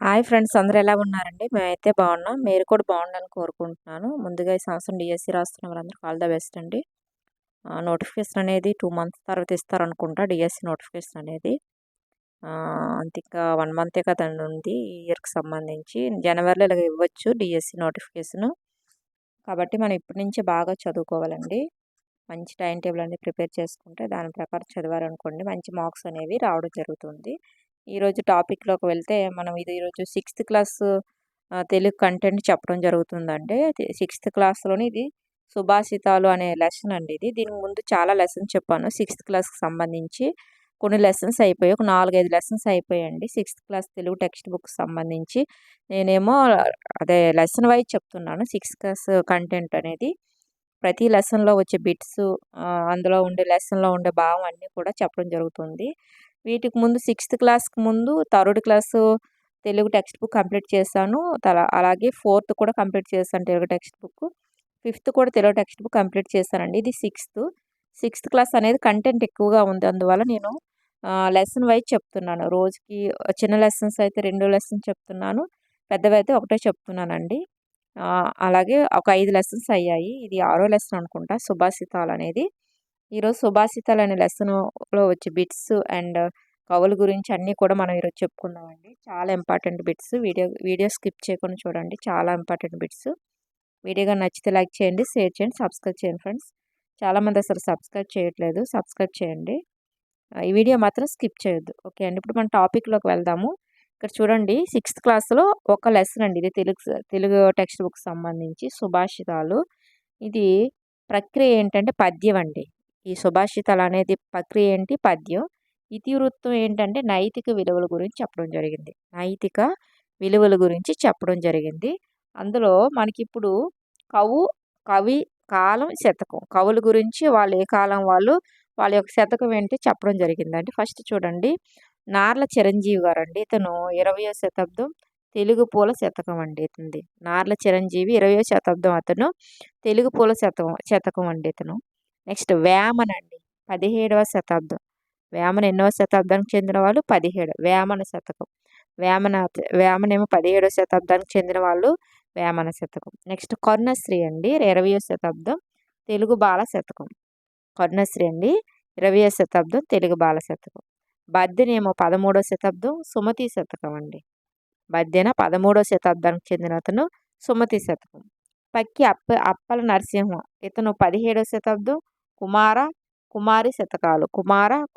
Hi friends, అందరూ ఎలా ఉన్నారండి? మేమైతే బాగున్నాం. మీరు కూడా బాగుండాలని కోరుకుంటున్నాను. ముందుగా ఈ సంవత్సరం డిఎస్సి రాస్తున్న వారందరికీ ఆల్ ద బెస్ట్ అండి. నోటిఫికేషన్ అనేది 2 మంత్స్ తర్వాత ఇస్తారనుకుంటా, డిఎస్సి నోటిఫికేషన్ అనేది. అంతే, ఇంకా 1 మంతే కదండి ఉంది ఈ ఇయర్కి సంబంధించి. జనవరిలో ఇలాగ ఇవ్వచ్చు డిఎస్సి నోటిఫికేషను. కాబట్టి మనం ఇప్పటి నుంచే బాగా చదువుకోవాలండి. మంచి టైం టేబుల్ అనేది ప్రిపేర్ చేసుకుంటే దాని ప్రకారం చదివారనుకోండి మంచి మార్క్స్ అనేవి రావడం జరుగుతుంది. ఈరోజు టాపిక్లోకి వెళ్తే మనం ఈరోజు 6th క్లాస్ తెలుగు కంటెంట్ చెప్పడం జరుగుతుందండి. 6th క్లాస్లోని ఇది సుభాషితాలు అనే లెసన్ అండి. దీనికి ముందు చాలా లెసన్స్ చెప్పాను 6th క్లాస్కి సంబంధించి. కొన్ని లెసన్స్ అయిపోయాయి, ఒక 4-5 లెసన్స్ అయిపోయాయండి 6th class Telugu text book సంబంధించి. నేనేమో అదే లెసన్ వైజ్ చెప్తున్నాను 6th క్లాస్ కంటెంట్ అనేది. ప్రతి లెసన్లో వచ్చే బిట్స్, అందులో ఉండే లెసన్లో ఉండే భావం అన్నీ కూడా చెప్పడం జరుగుతుంది. వీటికి ముందు 6th క్లాస్కి ముందు 3rd class Telugu text book complete చేశాను. అలాగే 4th కూడా కంప్లీట్ చేశాను తెలుగు టెక్స్ట్ బుక్. 5th కూడా తెలుగు టెక్స్ట్ బుక్ కంప్లీట్ చేశానండి. ఇది 6th క్లాస్ అనేది కంటెంట్ ఎక్కువగా ఉంది, అందువల్ల నేను లెసన్ వైజ్ చెప్తున్నాను. రోజుకి చిన్న లెసన్స్ అయితే 2 లెసన్స్ చెప్తున్నాను, పెద్దవైతే ఒకటే చెప్తున్నానండి. అలాగే ఒక 5 లెసన్స్ అయ్యాయి. ఇది 6వ లెసన్ అనుకుంటా, సుభాషితాలు అనేది. ఈరోజు సుభాషితాలు అనే లెసన్లో వచ్చే బిట్స్ అండ్ కవుల గురించి అన్నీ కూడా మనం ఈరోజు చెప్పుకుందామండి. చాలా ఇంపార్టెంట్ బిట్స్. వీడియో స్కిప్ చేయకుండా చూడండి, చాలా ఇంపార్టెంట్ బిట్స్. వీడియోగా నచ్చితే లైక్ చేయండి, షేర్ చేయండి, సబ్స్క్రైబ్ చేయండి ఫ్రెండ్స్. చాలామంది అసలు సబ్స్క్రైబ్ చేయట్లేదు, సబ్స్క్రైబ్ చేయండి. ఈ వీడియో మాత్రం స్కిప్ చేయొద్దు. ఓకే అండి, ఇప్పుడు మన టాపిక్లోకి వెళ్దాము. ఇక్కడ చూడండి 6th క్లాస్లో ఒక లెసన్ అండి ఇది, తెలుగు టెక్స్ట్ బుక్ సంబంధించి సుభాషితాలు. ఇది ప్రక్రియ ఏంటంటే పద్యం అండి. ఈ సుభాషితాలు అనేది ప్రక్రియ ఏంటి? పద్యం. ఇతివృత్తం ఏంటంటే నైతిక విలువల గురించి చెప్పడం జరిగింది. నైతిక విలువల గురించి చెప్పడం జరిగింది. అందులో మనకిప్పుడు కవి, కాలం, శతకం. కవుల గురించి వాళ్ళు ఏ కాలం వాళ్ళు, వాళ్ళ యొక్క శతకం ఏంటి చెప్పడం జరిగిందండి. ఫస్ట్ చూడండి, నార్ల చిరంజీవి గారు అండి. ఇతను 20వ శతాబ్దం తెలుగు పూల శతకం అండి ఇతనిది. నార్ల చిరంజీవి 20వ శతాబ్దం అతను తెలుగు పూల శతకం అండి ఇతను. నెక్స్ట్ వేమన అండి, 17వ శతాబ్దం. వేమన ఎన్నవ శతాబ్దానికి చెందిన వాళ్ళు? 17. వేమన శతకం. వేమనేమో 17వ శతాబ్దానికి చెందిన వాళ్ళు, వేమన శతకం. నెక్స్ట్ కరుణశ్రీ అండి, 20వ శతాబ్దం తెలుగు బాల శతకం. కరుణశ్రీ అండి 20వ శతాబ్దం తెలుగు బాల శతకం. బద్దెనేమో 13వ శతాబ్దం సుమతి శతకం అండి. బద్దెన 13వ శతాబ్దానికి చెందిన అతను, సుమతి శతకం. పక్కి అప్పల నరసింహ, ఇతను 17వ శతాబ్దం కుమారి శతకాలు.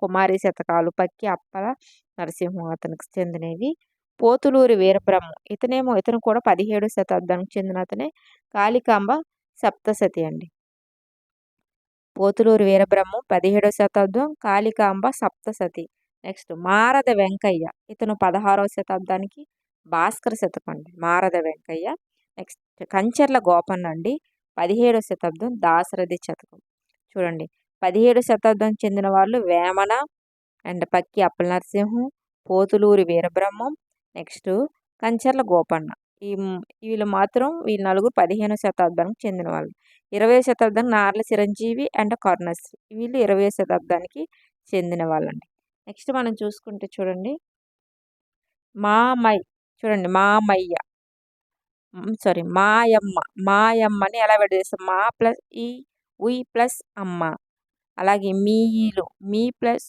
కుమారి శతకాలు పక్కి అప్పల నరసింహం అతనికి చెందినవి. పోతులూరి వీరబ్రహ్మం, ఇతను కూడా 17వ శతాబ్దానికి చెందిన అతనే. కాళికాంబ సప్తశతి అండి. పోతులూరి వీరబ్రహ్మం 17వ శతాబ్దం, కాళికాంబ సప్తశతి. నెక్స్ట్ మారద వెంకయ్య, ఇతను 16వ శతాబ్దానికి, భాస్కర శతకం అండి మారద వెంకయ్య. నెక్స్ట్ కంచర్ల గోపన్న అండి, 17వ శతాబ్దం దాశరథి శతకం. చూడండి, 17వ శతాబ్దానికి చెందిన వాళ్ళు వేమన అండ్ పక్కి అప్పల నరసింహం, పోతులూరి వీరబ్రహ్మం, నెక్స్ట్ కంచర్ల గోపన్న. వీళ్ళు నలుగురు 15వ శతాబ్దానికి చెందిన వాళ్ళు. 20వ శతాబ్దానికి నార్ల చిరంజీవి అండ్ కరుణశ్రీ, వీళ్ళు 20వ శతాబ్దానికి చెందిన వాళ్ళండి. నెక్స్ట్ మనం చూసుకుంటే చూడండి, మామయ్య మాయమ్మని ఎలా విడదీస్తాం? మా ప్లస్ ఉయ్ ప్లస్ అమ్మ. అలాగే మీ ప్లస్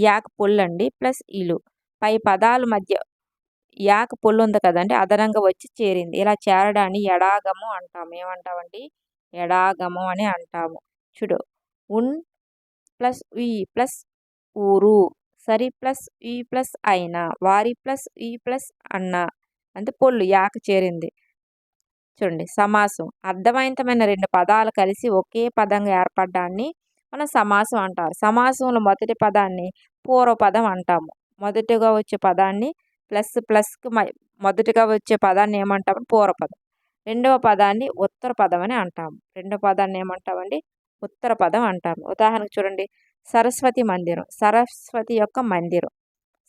యాక్ పొల్లండి ప్లస్ ఇలు. పై పదాల మధ్య యాక పొల్లు ఉంది కదండి, అదనంగా వచ్చి చేరింది. ఇలా చేరడాన్ని ఎడాగము అంటాము. ఏమంటామండి? ఎడాగము అని అంటాము. చూడు, ఉన్ ప్లస్ ఈ ప్లస్ ఊరు, సరి ప్లస్ ఈ ప్లస్ అయినా, వారి ప్లస్ ఈ ప్లస్ అన్న, అంటే పొల్లు యాక చేరింది. చూడండి, సమాసం అర్థవంతమైన 2 పదాలు కలిసి ఒకే పదంగా ఏర్పడడాన్ని మనం సమాసం అంటారు. సమాసంలో మొదటి పదాన్ని పూర్వపదం అంటాము. మొదటిగా వచ్చే పదాన్ని మొదటిగా వచ్చే పదాన్ని ఏమంటాము? పూర్వపదం. రెండవ పదాన్ని ఉత్తర పదం అని అంటాము. రెండవ పదాన్ని ఏమంటామండి? ఉత్తర పదం అంటాము. ఉదాహరణకు చూడండి, సరస్వతి మందిరం, సరస్వతి యొక్క మందిరం.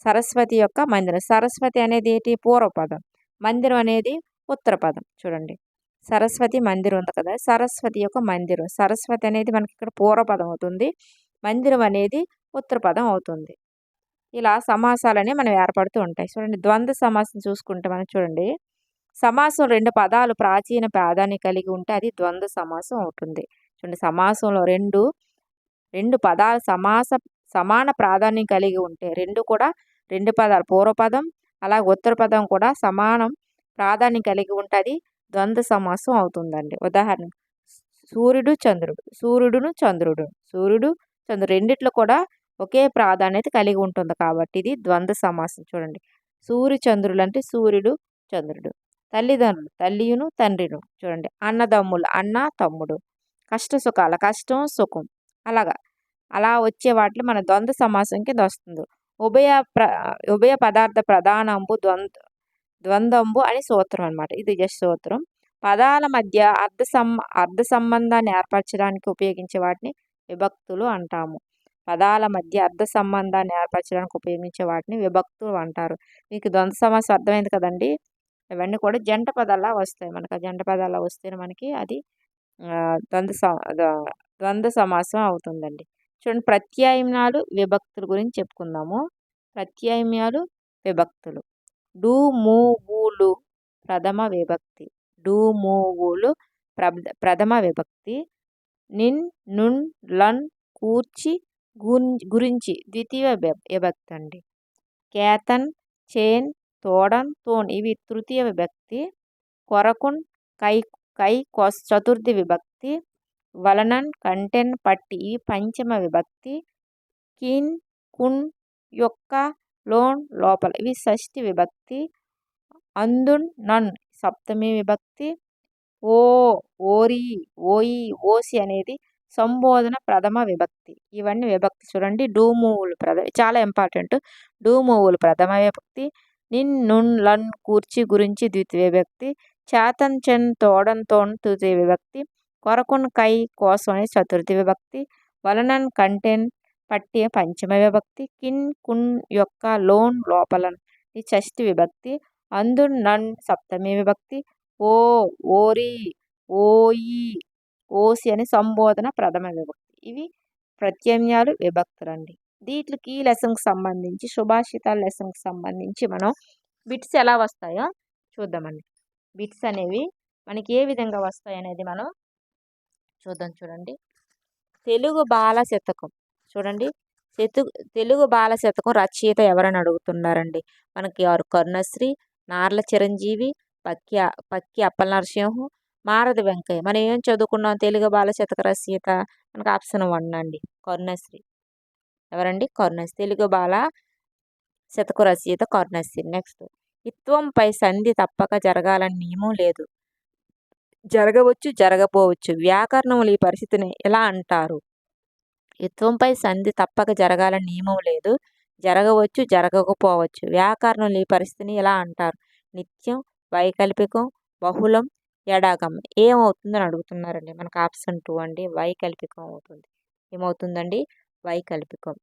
సరస్వతి అనేది ఏంటి? పూర్వపదం. మందిరం అనేది ఉత్తర పదం. చూడండి, సరస్వతి మందిరం ఉంది కదా, సరస్వతి యొక్క మందిరం. సరస్వతి అనేది మనకి ఇక్కడ పూర్వపదం అవుతుంది, మందిరం అనేది ఉత్తర పదం అవుతుంది. ఇలా సమాసాలని మనం ఏర్పడుతూ ఉంటాయి. చూడండి ద్వంద్వ సమాసం చూసుకుంటే మనం చూడండి. సమాసం 2 పదాలు ప్రాచీన పాదాన్ని కలిగి ఉంటే అది ద్వంద్వ సమాసం అవుతుంది. చూడండి సమాసంలో 2 పదాలు సమాన ప్రాధాన్యం కలిగి ఉంటే 2 కూడా 2 పదాలు పూర్వపదం అలాగే ఉత్తర పదం కూడా సమానం ప్రాధాన్యం కలిగి ఉంటే అది ద్వంద్వ సమాసం అవుతుందండి. ఉదాహరణ సూర్యుడు చంద్రుడు, సూర్యుడును చంద్రుడు, సూర్యుడు చంద్రుడు రెండిట్లో కూడా ఒకే ప్రాధాన్యత కలిగి ఉంటుంది కాబట్టి ఇది ద్వంద్వ సమాసం. చూడండి సూర్య చంద్రులు అంటే సూర్యుడు చంద్రుడు, తల్లిదండ్రులు తల్లియును తండ్రిను, చూడండి అన్నదమ్ములు అన్న తమ్ముడు, కష్ట సుఖాల కష్టం సుఖం, అలాగా అలా వచ్చే వాటిలో మన ద్వంద్వ సమాసం కింద వస్తుంది. ఉభయ పదార్థ ప్రధానంబు ద్వంద్వంబు అని సూత్రం అనమాట. ఇది జస్ట్ సూత్రం. పదాల మధ్య అర్థ సంబంధాన్ని ఏర్పరచడానికి ఉపయోగించే వాటిని విభక్తులు అంటాము. పదాల మధ్య అర్థ సంబంధాన్ని ఏర్పరచడానికి ఉపయోగించే వాటిని విభక్తులు అంటారు. మీకు ద్వంద్వ సమాసం అర్థమైంది కదండి. ఇవన్నీ కూడా జంట పదాలా వస్తాయి. మనకు ఆ జంట పదాలా వస్తేనే మనకి అది ద్వంద్వ సమాసం అవుతుందండి. చూడండి ప్రత్యామ్నాయాలు విభక్తుల గురించి చెప్పుకుందాము. ప్రత్యామ్నాయాలు విభక్తులు. డు ము ఊలు ప్రథమ విభక్తి. డు ము ఊలు ప్రథమ విభక్తి. నిన్ నున్ లన్ కూర్చి గురించి ద్వితీయ విభక్తి అండి. కేతన్ చేన్ తోడన్ తోన్ ఇవి తృతీయ విభక్తి. కొరకున్ కై కై చతుర్థి విభక్తి. వలనన్ కంటెన్ పట్టి ఇవి పంచమ విభక్తి. కిన్ కున్ యొక్క లోన్ లోపల ఇవి షష్ఠి విభక్తి. అందున్ నన్ సప్తమి విభక్తి. ఓ ఓరి ఓయి ఓసి అనేది సంబోధన ప్రథమ విభక్తి. ఇవన్నీ విభక్తి. చూడండి డూమూవులు చాలా ఇంపార్టెంట్. డూమూవులు ప్రథమ విభక్తి. నిన్ నున్ లన్ కూర్చి గురించి ద్వితీయ విభక్తి. చేతన్ చెన్ తోడన్ తోన్ తృతీయ విభక్తి. కొరకున్ కై కోసం అనేది చతుర్థి విభక్తి. వలనన్ కంటెన్ పట్టి పంచమ విభక్తి. కిన్ కున్ యొక్క లోన్ లోపల ఈ షష్ఠి విభక్తి. అందున్ నన్ సప్తమి విభక్తి. ఓ ఓరి ఓయి ఓసి అని సంబోధన ప్రథమ విభక్తి. ఇవి ప్రత్యామ్నాయాలు విభక్తులండి. వీటికి ఈ లెసన్కి సంబంధించి సుభాషితాల లెసన్కి సంబంధించి మనం బిట్స్ ఎలా వస్తాయో చూద్దామండి. బిట్స్ అనేవి మనకి ఏ విధంగా వస్తాయి అనేది మనం చూద్దాం. చూడండి తెలుగు బాల శతకం. చూడండి తెలుగు బాల శతకం రచయిత ఎవరని అడుగుతున్నారండి. మనకి కరుణశ్రీ, నార్ల చిరంజీవి, పక్కి అప్పల నరసింహం, మారది వెంకయ్య. మనం ఏం చదువుకున్నాం? తెలుగు బాల శతక రచయిత మనకు ఆప్షన్ 1 అండి కరుణశ్రీ. ఎవరండి? కరుణశ్రీ. తెలుగు బాల శతక రచయిత కరుణశ్రీ. నెక్స్ట్ ఇత్వంపై సంధి తప్పక జరగాలని నియమం లేదు. జరగవచ్చు జరగపోవచ్చు. వ్యాకరణములు ఈ పరిస్థితిని ఎలా అంటారు? ఇత్వంపై సంధి తప్పక జరగాలని నియమం లేదు. జరగవచ్చు జరగకపోవచ్చు. వ్యాకరణములు ఈ పరిస్థితిని ఎలా అంటారు? నిత్యం, వైకల్పికం, బహుళం, ఎడాగమం. ఏమవుతుందని అడుగుతున్నారండి. మనకు ఆప్షన్ 2 అండి వైకల్పికం అవుతుంది. ఏమవుతుందండి? వైకల్పికం.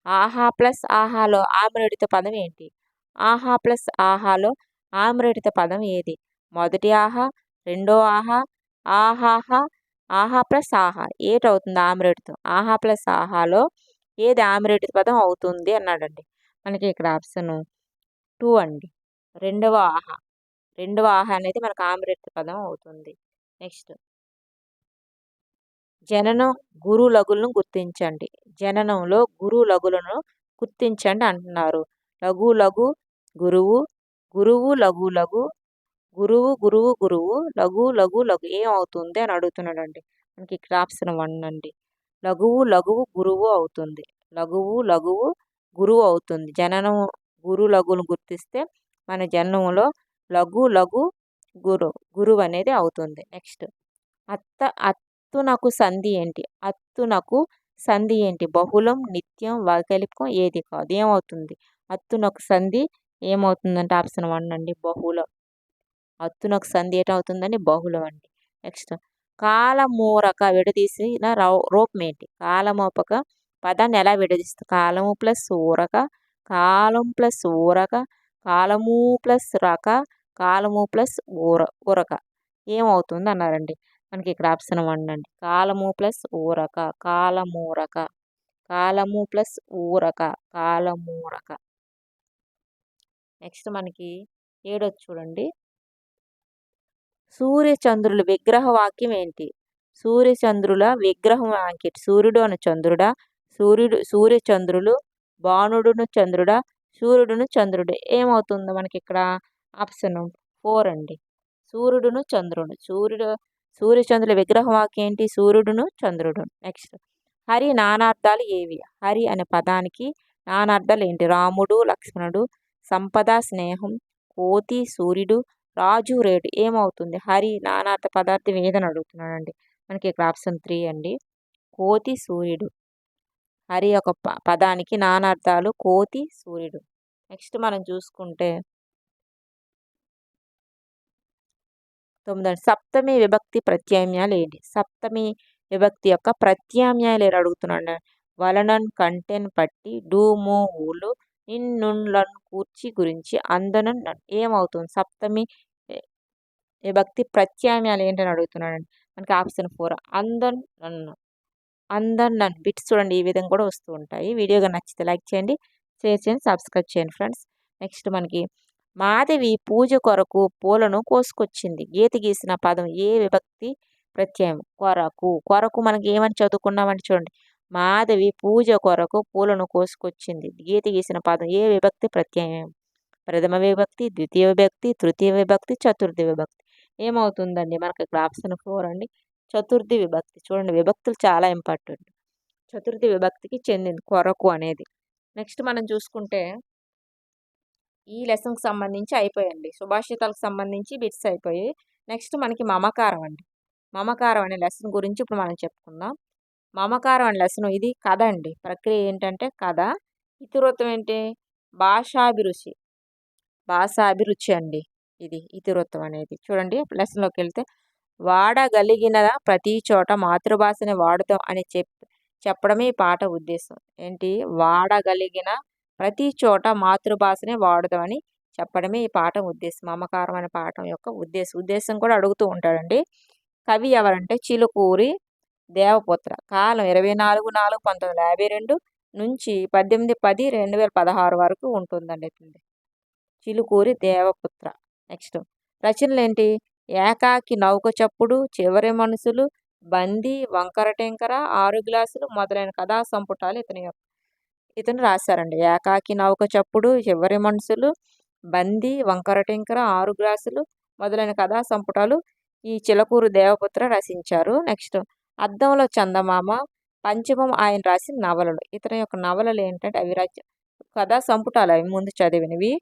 ఆహా ప్లస్ ఆహాలో ఆమ్రేడిత పదం ఏంటి? ఆహా ప్లస్ ఆహాలో ఆమ్రేడిత పదం ఏది? మొదటి ఆహా, రెండో ఆహా, ఆహాహా, ఆహా ప్లస్ ఆహా ఏటవుతుంది ఆమ్రేడితం? ఆహా ప్లస్ ఆహాలో ఏది ఆమ్రేడిత పదం అవుతుంది అన్నాడండి. మనకి ఇక్కడ ఆప్షన్ 2 అండి రెండవ ఆహా. రెండవ ఆహా అనేది మనకు ఆమ్రేడిత పదం అవుతుంది. నెక్స్ట్ జననం గురు లఘులను గుర్తించండి. జననంలో గురు లఘులను గుర్తించండి అంటున్నారు. లఘు లఘు గురువు, గురువు లఘు లఘు, గురువు గురువు గురువు, లఘు లఘు లఘు ఏమవుతుంది అని అడుగుతున్నాడండి. మనకి ఇక్కడ ఆప్షన్ 1 అండి లఘువు లఘువు గురువు అవుతుంది. లఘువు లఘువు గురువు అవుతుంది. జననం గురు లఘువును గుర్తిస్తే మన జననంలో లఘు లఘు గురువు అనేది అవుతుంది. నెక్స్ట్ అత్తునకు సంధి ఏంటి? అత్తునకు సంధి ఏంటి? బహుళం, నిత్యం, వైకల్పికం ఏది కాదు. ఏమవుతుంది? అత్తునకు సంధి ఏమవుతుందంటే ఆప్షన్ 1 అండి బహుళం. అత్తునకు సంధి ఏటవుతుందండి? బహుళం అండి. నెక్స్ట్ కాలమూరక విడదీసిన రూపం ఏంటి? కాలమూపక పదాన్ని ఎలా విడదీస్తుంది? కాలము ప్లస్ ఊరక, కాలం ప్లస్ ఊరక, కాలము ప్లస్ రక, కాలము ప్లస్ ఊరక ఏమవుతుంది అన్నారండి. మనకి ఇక్కడ ఆప్షన్ 1 అండి కాలము ప్లస్ ఊరక, కాలమూరక. కాలము ప్లస్ ఊరక, కాలమూరక. నెక్స్ట్ మనకి ఏడోది చూడండి. సూర్యచంద్రుల విగ్రహ వాక్యం ఏంటి? సూర్యచంద్రుల విగ్రహం వాక్యం. సూర్యుడు అను చంద్రుడా, సూర్యచంద్రులు, బాణుడును చంద్రుడా, సూర్యుడును చంద్రుడు. ఏమవుతుందో మనకి ఇక్కడ ఆప్షన్ 4 అండి. సూర్యుడును చంద్రుడు. సూర్యచంద్రుల విగ్రహ వాక్యం ఏంటి? సూర్యుడును చంద్రుడు. నెక్స్ట్ హరి నానార్థాలు ఏవి? హరి అనే పదానికి నానార్థాలు ఏంటి? రాముడు, లక్ష్మణుడు, సంపద, స్నేహం, కోతి, సూర్యుడు, రాజు, రేటు. ఏమవుతుంది? హరి నానార్థ పదార్థం ఏదని అడుగుతున్నాడండి. మనకి ఇక్కడ ఆప్షన్ 3 అండి. కోతి, సూర్యుడు. హరి ఒక పదానికి నానార్థాలు కోతి, సూర్యుడు. నెక్స్ట్ మనం చూసుకుంటే 9 సప్తమి విభక్తి ప్రత్యామ్నాయాలు ఏంటి? సప్తమి విభక్తి యొక్క ప్రత్యామ్నాయాలు ఏడు అడుగుతున్నాడు. వలనన్, కంటెన్, పట్టి, డూము, ఊలు, నిన్నున్లను కూర్చి, గురించి, అందనన్, ఏమవుతుంది? సప్తమి విభక్తి ప్రత్యామ్నాయాలు ఏంటని అడుగుతున్నాడండి. మనకి ఆప్షన్ 4 అందన్, నన్ను. అందన్, నన్ను. బిట్స్ చూడండి ఈ విధంగా కూడా వస్తూ ఉంటాయి. వీడియోగా నచ్చితే లైక్ చేయండి, షేర్ చేయండి, సబ్స్క్రైబ్ చేయండి ఫ్రెండ్స్. నెక్స్ట్ మనకి మాధవి పూజ కొరకు పూలను కోసుకొచ్చింది. గీత గీసిన పదం ఏ విభక్తి ప్రత్యయం? కొరకు. కొరకు మనకి ఏమని చదువుకున్నామని చూడండి. మాధవి పూజ కొరకు పూలను కోసుకొచ్చింది. గీత గీసిన పదం ఏ విభక్తి ప్రత్యయం? ప్రథమ విభక్తి, ద్వితీయ విభక్తి, తృతీయ విభక్తి, చతుర్థి విభక్తి. ఏమవుతుందండి? మనకి ఇక్కడ ఆప్షన్ 4 అండి. చతుర్థి విభక్తి. చూడండి విభక్తులు చాలా ఇంపార్టెంట్. చతుర్థి విభక్తికి చెందింది కొరకు అనేది. నెక్స్ట్ మనం చూసుకుంటే ఈ లెసన్కి సంబంధించి అయిపోయాయండి. సుభాషితాలకు సంబంధించి బిట్స్ అయిపోయాయి. నెక్స్ట్ మనకి మమకారం అండి. మమకారం అనే లెసన్ గురించి ఇప్పుడు మనం చెప్పుకుందాం. మమకారం అనే లెసన్ ఇది కథ అండి. ప్రక్రియ ఏంటంటే కథ. ఇతివృత్తం ఏంటి? భాషాభిరుచి. భాషాభిరుచి అండి ఇది ఇతివృత్తం అనేది. చూడండి లెసన్లోకి వెళ్తే వాడగలిగిన ప్రతి చోట మాతృభాషని వాడుతాం అని చెప్పడమే ఈ పాట ఉద్దేశం. ఏంటి? వాడగలిగిన ప్రతి చోట మాతృభాషని వాడుదామని చెప్పడమే ఈ పాఠం ఉద్దేశం. మమకారం అనే పాఠం యొక్క ఉద్దేశం కూడా అడుగుతూ ఉంటాడండి. కవి ఎవరంటే చిలుకూరి దేవపుత్ర. కాలం 24/4/1952 నుంచి 18/10/2016 వరకు ఉంటుందండి. చిలుకూరి దేవపుత్ర. నెక్స్ట్ రచనలు ఏంటి? ఏకాకి నౌక చప్పుడు, చివరి మనుషులు, బందీ, వంకర టెంకర, 6 గ్లాసులు మొదలైన కథా సంపుటాలు ఇతను రాశారండి. ఏకాకి నౌక చప్పుడు, చివరి మనుషులు, బందీ, వంకర టెంకర, 6 గ్లాసులు మొదలైన కథా సంపుటాలు ఈ చిలకూరు దేవపుత్ర రచించారు. నెక్స్ట్ అద్దంలో చందమామ, పంచమం ఆయన రాసిన నవలలు. ఇతని యొక్క నవలలు ఏంటంటే అవి కథా సంపుటాలు అవి ముందు చదివినవి.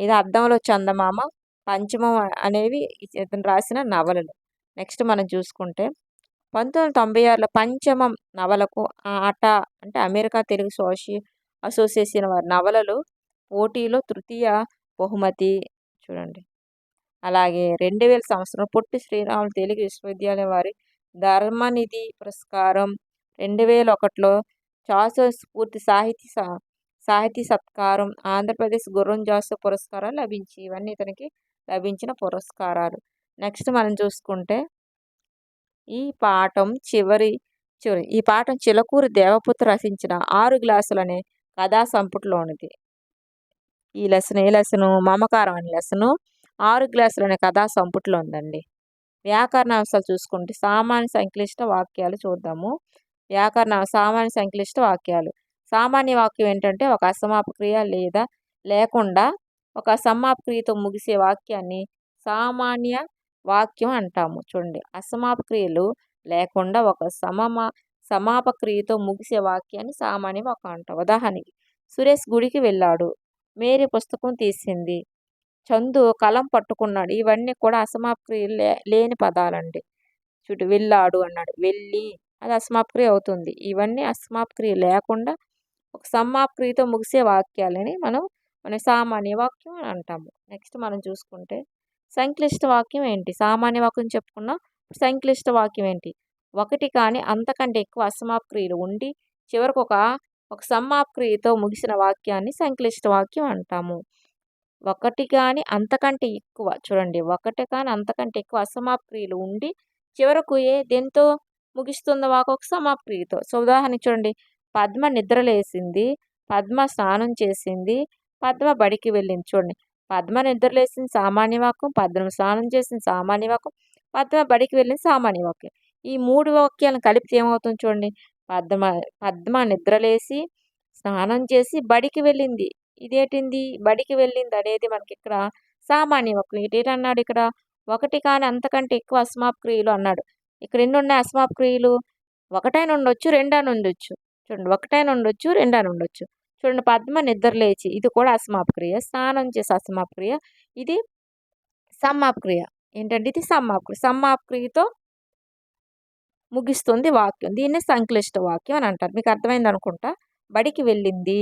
ఇది అద్దంలో చందమామ, పంచమం అనేవి ఇతను రాసిన నవలలు. నెక్స్ట్ మనం చూసుకుంటే 1996లో పంచమం నవలకు ఆట అంటే అమెరికా తెలుగు అసోసియేషన్ వారి నవలలు పోటీలో తృతీయ బహుమతి. చూడండి అలాగే 2000 సంవత్సరం పొట్టి శ్రీరాములు తెలుగు విశ్వవిద్యాలయం వారి ధర్మనిధి పురస్కారం, 2001లో శాశ్వత స్ఫూర్తి సాహితీ సత్కారం, ఆంధ్రప్రదేశ్ గుర్రం జాసు పురస్కారాలు లభించి ఇవన్నీ ఇతనికి లభించిన పురస్కారాలు. నెక్స్ట్ మనం చూసుకుంటే ఈ పాఠం చిలకూరి దేవపుత్ర రచించిన 6 గ్లాసులు అనే కథా సంపుటిలోనిది. ఈ లెసన్ ఏ లెసను? మమకారం అనే లెసను 6 గ్లాసులు అనే కథా సంపుటిలో ఉందండి. వ్యాకరణ అంశాలు చూసుకుంటే సామాన్య సంక్లిష్ట వాక్యాలు చూద్దాము. సామాన్య సంక్లిష్ట వాక్యాలు. సామాన్య వాక్యం ఏంటంటే ఒక అసమాపక్రియ లేదా లేకుండా ఒక సమాపక్రియతో ముగిసే వాక్యాన్ని సామాన్య వాక్యం అంటాము. చూడండి అసమాపక్రియలు లేకుండా ఒక సమాపక్రియతో ముగిసే వాక్యాన్ని సామాన్య వాక్యం అంటాం. ఉదాహరణకి సురేష్ గుడికి వెళ్ళాడు, మేరీ పుస్తకం తీసింది, చందు కలం పట్టుకున్నాడు. ఇవన్నీ కూడా అసమాపక్రియ లేని పదాలండి. చూడు వెళ్ళాడు అన్నాడు, వెళ్ళి అది అసమాపక్రియ అవుతుంది. ఇవన్నీ అసమాపక్రియ లేకుండా ఒక సమాపక్రియతో ముగిసే వాక్యాలని మనం సామాన్య వాక్యం అని అంటాము. నెక్స్ట్ మనం చూసుకుంటే సంక్లిష్ట వాక్యం ఏంటి? సామాన్య వాక్యం చెప్పుకున్నాం. సంక్లిష్ట వాక్యం ఏంటి? ఒకటి కానీ అంతకంటే ఎక్కువ అసమాపక్రియలు ఉండి చివరకు ఒక సమాపక్రియతో ముగిసిన వాక్యాన్ని సంక్లిష్ట వాక్యం అంటాము. ఒకటి కానీ అంతకంటే ఎక్కువ చూడండి ఒకటి కానీ అంతకంటే ఎక్కువ అసమాపక్రియలు ఉండి చివరకు దేంతో ముగిస్తుందో ఒక సమాపక్రియతో. సో ఉదాహరణ చూడండి పద్మ నిద్రలేసింది, పద్మ స్నానం చేసింది, పద్మ బడికి వెళ్ళింది. చూడండి, పద్మ నిద్రలేసింది సామాన్య వాక్యం, పద్మ స్నానం చేసింది సామాన్య వాక్యం, పద్మ బడికి వెళ్ళింది సామాన్య వాక్యం. ఈ 3 వాక్యాలను కలిపితే ఏమవుతుంది చూడండి. పద్మ పద్మ నిద్రలేసి, స్నానం చేసి బడికి వెళ్ళింది. ఇదేంటింది? బడికి వెళ్ళింది అనేది మనకిక్కడ సామాన్య వాక్యం. ఇటేటన్నాడు ఇక్కడ? ఒకటి కాని అంతకంటే ఎక్కువ అసమాప్త క్రియలు అన్నాడు. ఇక్కడ ఎన్నున్నాయి అసమాప్త క్రియలు? ఒకటైనా ఉండొచ్చు, రెండైనా ఉండొచ్చు. చూడండి, ఒకటైనా ఉండొచ్చు, రెండైనా ఉండొచ్చు. చూడండి, పద్మ నిద్రలేచి ఇది కూడా అసమాప్త క్రియ. స్నానం చేసి అసమాప్త క్రియ. ఇది సమాప్త క్రియ. ఏంటంటే ఇది సమాప్త క్రియ. సమాప్త క్రియతో ముగిస్తుంది వాక్యం. దీన్ని సంక్లిష్ట వాక్యం అని అంటారు. మీకు అర్థమైంది అనుకుంటా. బడికి వెళ్ళింది.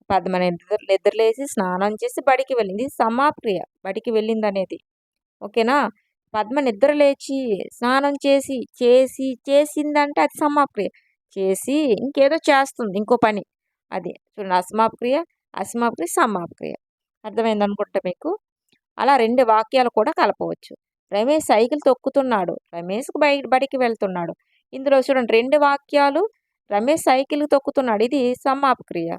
పద్మ నిద్రలేసి స్నానం చేసి బడికి వెళ్ళింది. ఇది సమాప్త క్రియ. బడికి వెళ్ళిందనేది. ఓకేనా? పద్మ నిద్ర లేచి, స్నానం చేసి, చేసిందంటే అది సమాప్త క్రియ. చేసి ఇంకేదో చేస్తుంది. ఇంకో పని. అది చూడండి, అసమాప్త క్రియ, అసమాప్త క్రియ, సమాప్త క్రియ. అర్థమైందనుకుంటా మీకు. అలా 2 వాక్యాలు కూడా కలపవచ్చు. రమేష్ సైకిల్ తొక్కుతున్నాడు. రమేష్ బడికి వెళ్తున్నాడు. ఇందులో చూడండి 2 వాక్యాలు. రమేష్ సైకిల్ తొక్కుతున్నాడు. ఇది సమాప్త క్రియ.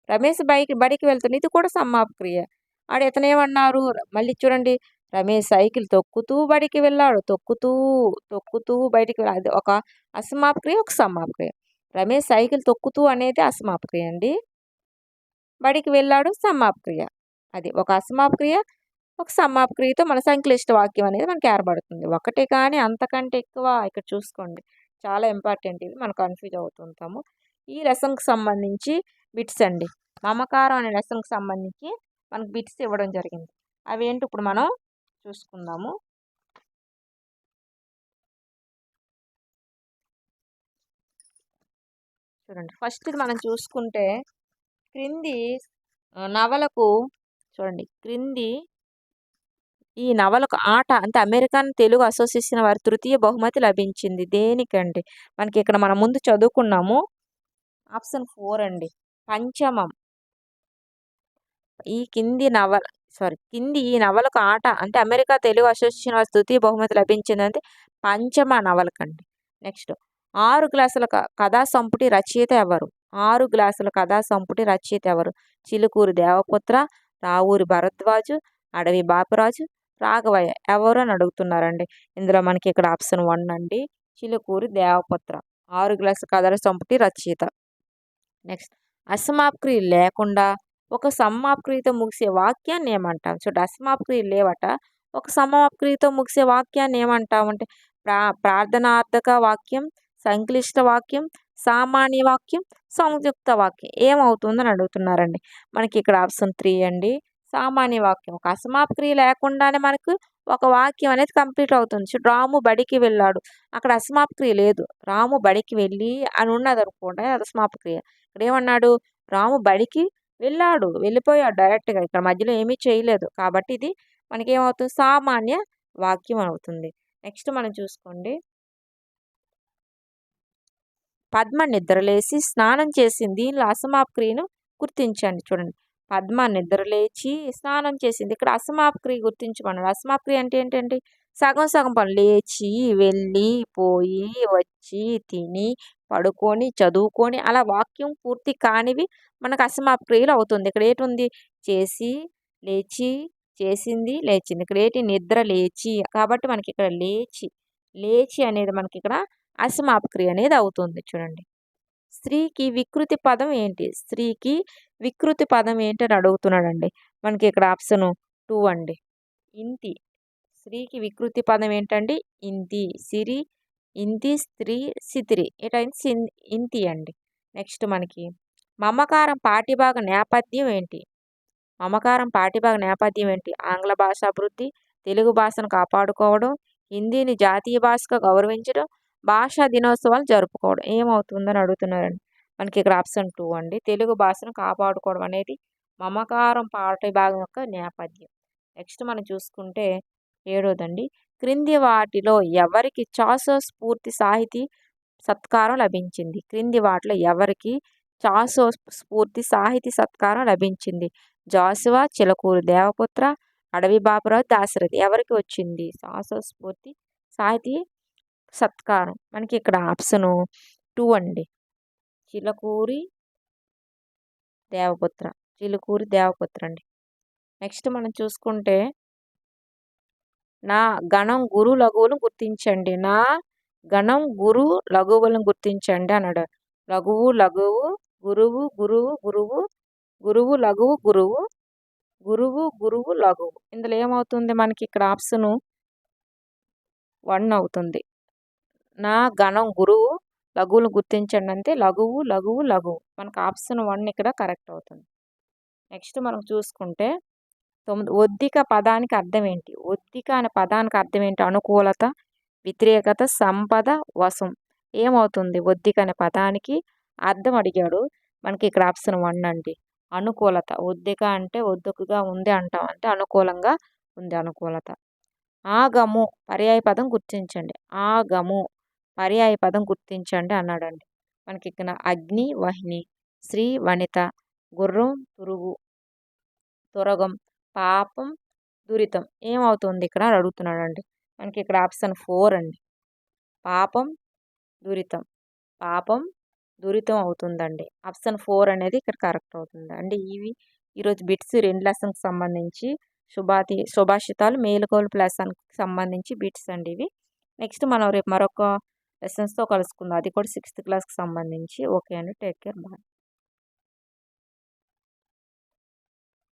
రమేష్ బడికి వెళ్తున్నాడు. ఇది కూడా సమాప్త క్రియ. ఇతనేమన్నారు? మళ్ళీ చూడండి, రమేష్ సైకిల్ తొక్కుతూ బడికి వెళ్ళాడు. తొక్కుతూ బయటికి వెళ్ళాడు. అది ఒక అసమాప్త క్రియ, ఒక సమాప్త క్రియ. రమేష్ సైకిల్ తొక్కుతూ అనేది అసమాప్త క్రియ అండి. బడికి వెళ్ళాడు సమాప్త క్రియ. అది ఒక అసమాప్త క్రియ, ఒక సమాప్త క్రియతో మన సంక్లిష్ట వాక్యం అనేది మనకి ఏర్పడుతుంది. ఒకటి కానీ అంతకంటే ఎక్కువ. ఇక్కడ చూసుకోండి, చాలా ఇంపార్టెంట్ ఇది. మనం కన్ఫ్యూజ్ అవుతుంటాము. ఈ లెసన్కి సంబంధించి బిట్స్ అండి. మమకారం అనే లెసన్కి సంబంధించి మనకు బిట్స్ ఇవ్వడం జరిగింది. అవి ఏంటి ఇప్పుడు మనం చూసుకుందాము. చూడండి, ఫస్ట్ మనం చూసుకుంటే క్రింది నవలకు చూడండి, క్రింది ఈ నవలకు ఆట అంటే అమెరికన్ తెలుగు అసోసియేషన్ వారి తృతీయ బహుమతి లభించింది. దేనికండి? మనకి ఇక్కడ మనం ముందు చదువుకున్నాము. ఆప్షన్ 4 అండి. పంచమం. కింది ఈ నవలకు ఆట అంటే అమెరికా తెలుగు అసోసియేషన్ వారి తృతీయ బహుమతి లభించిందంటే పంచమ నవలకండి. నెక్స్ట్, 6 గ్లాసుల కథా సంపుటి రచయిత ఎవరు? 6 గ్లాసుల కథా సంపుటి రచయిత ఎవరు? చిలుకూరి దేవపుత్ర, రావూరి భరద్వాజు, అడవి బాపురాజు, రాఘవయ్య. ఎవరు అని అడుగుతున్నారండి. ఇందులో మనకి ఇక్కడ ఆప్షన్ 1 అండి. చిలుకూరి దేవపుత్ర 6 గ్లాసుల కథల సంపుటి రచయిత. నెక్స్ట్, అసమాప్త క్రియలు లేకుండా ఒక సమాప్త క్రియతో ముగిసే వాక్యాన్ని ఏమంటాం? చూడండి, అసమాప్త క్రియలు లేవట. ఒక సమాప్త క్రియతో ముగిసే వాక్యాన్ని ఏమంటామంటే ప్రార్థనార్థక వాక్యం, సంక్లిష్ట వాక్యం, సామాన్య వాక్యం, సంయుక్త వాక్యం. ఏమవుతుందని అడుగుతున్నారండి. మనకి ఇక్కడ ఆప్షన్ 3 అండి. సామాన్య వాక్యం. ఒక అసమాప్త క్రియ లేకుండానే మనకు ఒక వాక్యం అనేది కంప్లీట్ అవుతుంది. చూడు, రాము బడికి వెళ్ళాడు. అక్కడ అసమాప్త క్రియ లేదు. రాము బడికి వెళ్ళి అని ఉన్నది అనుకోండి, అది అసమాప్త క్రియ. ఇక్కడ ఏమన్నాడు? రాము బడికి వెళ్ళాడు, వెళ్ళిపోయాడు డైరెక్ట్గా. ఇక్కడ మధ్యలో ఏమీ చేయలేదు. కాబట్టి ఇది మనకి ఏమవుతుంది? సామాన్య వాక్యం అవుతుంది. నెక్స్ట్ మనం చూసుకోండి, పద్మ నిద్రలేసి స్నానం చేసింది. దీనిలో అసమాప్త క్రియను గుర్తించండి. చూడండి, పద్మ నిద్రలేచి స్నానం చేసింది. ఇక్కడ అసమాప్త క్రియ గుర్తించమన్నాడు. అసమాప్త క్రియ అంటే ఏంటండి? సగం సగం పనులు. లేచి, వెళ్ళి, పోయి, వచ్చి, తిని, పడుకొని, చదువుకొని, అలా వాక్యం పూర్తి కానివి మనకు అసమాప్త క్రియలు అవుతుంది. ఇక్కడ ఏటుంది? చేసి, లేచి, చేసింది, లేచింది. ఇక్కడ ఏంటి? నిద్ర లేచి. కాబట్టి మనకి ఇక్కడ లేచి అనేది మనకి ఇక్కడ అసమాప్త క్రియ అనేది అవుతుంది. చూడండి, స్త్రీకి వికృతి పదం ఏంటి? స్త్రీకి వికృతి పదం ఏంటి అని అడుగుతున్నాడండి. మనకి ఇక్కడ ఆప్షన్ 2 అండి. ఇంతి. స్త్రీకి వికృతి పదం ఏంటండి? ఇంతి. సిరి, ఇంతి, స్త్రీ, సితిరి. ఏటైంది? ఇంతి అండి. నెక్స్ట్ మనకి మమకారం పాఠ్యభాగ నేపథ్యం ఏంటి? మమకారం పాఠ్యభాగ నేపథ్యం ఏంటి? ఆంగ్ల భాష అభివృద్ధి, తెలుగు భాషను కాపాడుకోవడం, హిందీని జాతీయ భాషగా గౌరవించడం, భాషా దినోత్సవాలు జరుపుకోవడం. ఏమవుతుందని అడుగుతున్నారండి. మనకి ఇక్కడ ఆప్షన్ 2 అండి. తెలుగు భాషను కాపాడుకోవడం అనేది మమకారం పాఠ్యభాగం యొక్క నేపథ్యం. నెక్స్ట్ మనం చూసుకుంటే 7వదండి. క్రింది వాటిలో ఎవరికి చాసో స్ఫూర్తి సాహితీ సత్కారం లభించింది? క్రింది వాటిలో ఎవరికి చాసో స్ఫూర్తి సాహితీ సత్కారం లభించింది? జాషువా, చిలకూరి దేవపుత్ర, అడవి బాపురావు, దాశరథి. ఎవరికి వచ్చింది చాసో స్ఫూర్తి సాహితీ సత్కారం? మనకి ఇక్కడ ఆప్షన్ 2 అండి. చిలకూరి దేవపుత్ర. చిలుకూరి దేవపుత్ర అండి. నెక్స్ట్ మనం చూసుకుంటే నా గణం గురు లఘువులను గుర్తించండి. నా గణం గురు లఘువులను గుర్తించండి అన్నాడు. లఘువు లఘువు, గురువు గురువు గురువు, గురువు లఘువు గురువు, గురువు గురువు లఘువు. ఇందులో ఏమవుతుంది మనకి ఇక్కడ ఆప్షను 1 అవుతుంది. నా గణం గురువు లఘువులను గుర్తించండి అంటే లఘువు లఘువు లఘువు. మనకు ఆప్షన్ 1 ఇక్కడ కరెక్ట్ అవుతుంది. నెక్స్ట్ మనం చూసుకుంటే 9 ఒద్దిక పదానికి అర్థం ఏంటి? ఒద్దిక అనే పదానికి అర్థం ఏంటి? అనుకూలత, వ్యతిరేకత, సంపద, వశం. ఏమవుతుంది ఒద్దిక అనే పదానికి అర్థం అడిగాడు. మనకి ఇక్కడ ఆప్షన్ 1 అండి. అనుకూలత. ఒద్దిక అంటే ఒద్దుకుగా ఉంది అంటాం, అంటే అనుకూలంగా ఉంది అనుకూలత. ఆగము పర్యాయ పదం గుర్తించండి. ఆగము పర్యాయ పదం గుర్తించండి అన్నాడండి. మనకి ఇక్కడ అగ్ని వహ్ని, శ్రీ వనిత, గుర్రం తురుగు, తురగం, పాపం దురితం. ఏమవుతుంది ఇక్కడ అడుగుతున్నాడండి. మనకి ఇక్కడ ఆప్షన్ 4 అండి. పాపం దురితం. పాపం దురితం అవుతుందండి. ఆప్షన్ 4 అనేది ఇక్కడ కరెక్ట్ అవుతుంది అండి. ఈరోజు బిట్స్ 2 లెసన్కి సంబంధించి సుభాషితాలు మేలుకోలు లెసన్కి సంబంధించి బిట్స్ అండి ఇవి. నెక్స్ట్ మనం రేపు మరొక లెసన్స్తో కలుసుకుందాం. అది కూడా 6th క్లాస్కి సంబంధించి. ఓకే అండి, టేక్ కేర్, బాయ్.